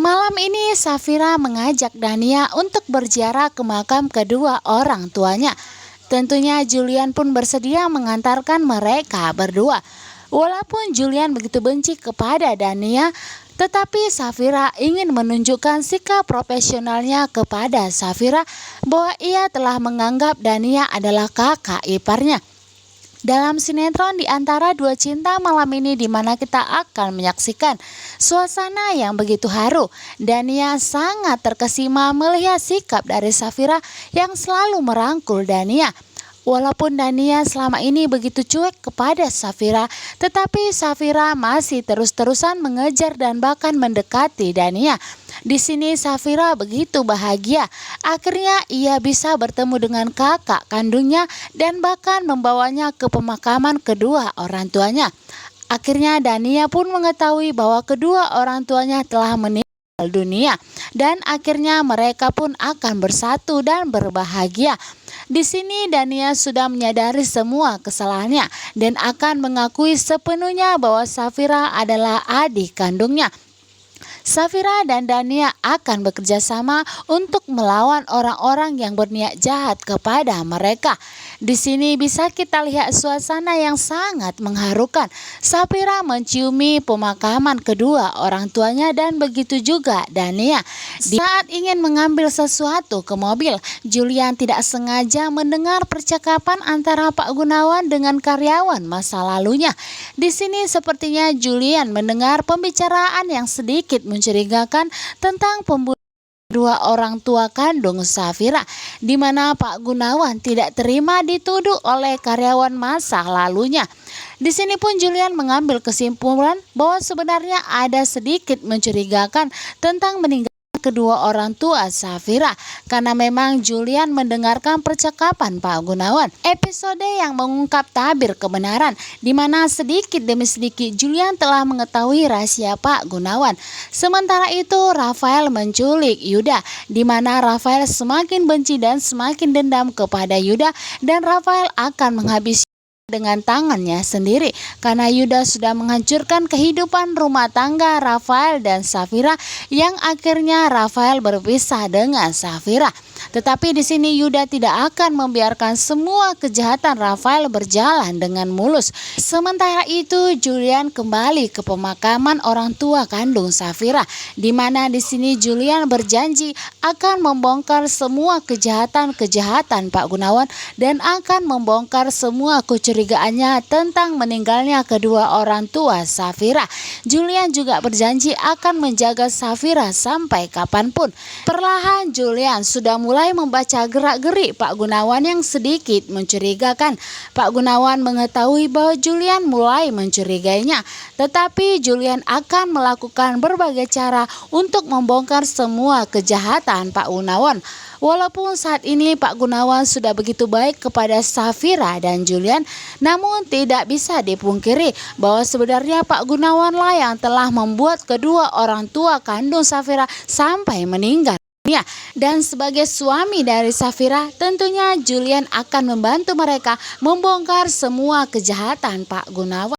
Malam ini Safira mengajak Dania untuk berziarah ke makam kedua orang tuanya. Tentunya Julian pun bersedia mengantarkan mereka berdua. Walaupun Julian begitu benci kepada Dania, tetapi Safira ingin menunjukkan sikap profesionalnya kepada Safira bahwa ia telah menganggap Dania adalah kakak iparnya. Dalam sinetron Di Antara Dua Cinta malam ini, di mana kita akan menyaksikan suasana yang begitu haru. Dania sangat terkesima melihat sikap dari Safira yang selalu merangkul Dania. Walaupun Dania selama ini begitu cuek kepada Safira, tetapi Safira masih terus-terusan mengejar dan bahkan mendekati Dania. Di sini Safira begitu bahagia. Akhirnya ia bisa bertemu dengan kakak kandungnya dan bahkan membawanya ke pemakaman kedua orang tuanya. Akhirnya Dania pun mengetahui bahwa kedua orang tuanya telah meninggal dunia dan akhirnya mereka pun akan bersatu dan berbahagia. Di sini Dania sudah menyadari semua kesalahannya dan akan mengakui sepenuhnya bahwa Safira adalah adik kandungnya. Safira dan Dania akan bekerja sama untuk melawan orang-orang yang berniat jahat kepada mereka. Di sini bisa kita lihat suasana yang sangat mengharukan. Safira menciumi pemakaman kedua orang tuanya dan begitu juga Dania. Saat ingin mengambil sesuatu ke mobil, Julian tidak sengaja mendengar percakapan antara Pak Gunawan dengan karyawan masa lalunya. Di sini sepertinya Julian mendengar pembicaraan yang sedikit mencurigakan tentang pembunuhan dua orang tua kandung Safira, di mana Pak Gunawan tidak terima dituduh oleh karyawan masa lalunya. Di sini pun Julian mengambil kesimpulan bahwa sebenarnya ada sedikit mencurigakan tentang meninggal kedua orang tua Safira, karena memang Julian mendengarkan percakapan Pak Gunawan. Episode yang mengungkap tabir kebenaran, di mana sedikit demi sedikit Julian telah mengetahui rahasia Pak Gunawan. Sementara itu Rafael menculik Yuda, di mana Rafael semakin benci dan semakin dendam kepada Yuda, dan Rafael akan menghabisi dengan tangannya sendiri karena Yuda sudah menghancurkan kehidupan rumah tangga Rafael dan Safira, yang akhirnya Rafael berpisah dengan Safira. Tetapi di sini Yuda tidak akan membiarkan semua kejahatan Rafael berjalan dengan mulus. Sementara itu Julian kembali ke pemakaman orang tua kandung Safira, di mana di sini Julian berjanji akan membongkar semua kejahatan Pak Gunawan dan akan membongkar semua kecurigaannya tentang meninggalnya kedua orang tua Safira. Julian juga berjanji akan menjaga Safira sampai kapanpun. Perlahan Julian sudah mulai membaca gerak-gerik Pak Gunawan yang sedikit mencurigakan. Pak Gunawan mengetahui bahwa Julian mulai mencurigainya, tetapi Julian akan melakukan berbagai cara untuk membongkar semua kejahatan Pak Gunawan. Walaupun saat ini Pak Gunawan sudah begitu baik kepada Safira dan Julian, namun tidak bisa dipungkiri bahwa sebenarnya Pak Gunawan lah yang telah membuat kedua orang tua kandung Safira sampai meninggal. Dan sebagai suami dari Safira, tentunya Julian akan membantu mereka membongkar semua kejahatan Pak Gunawan.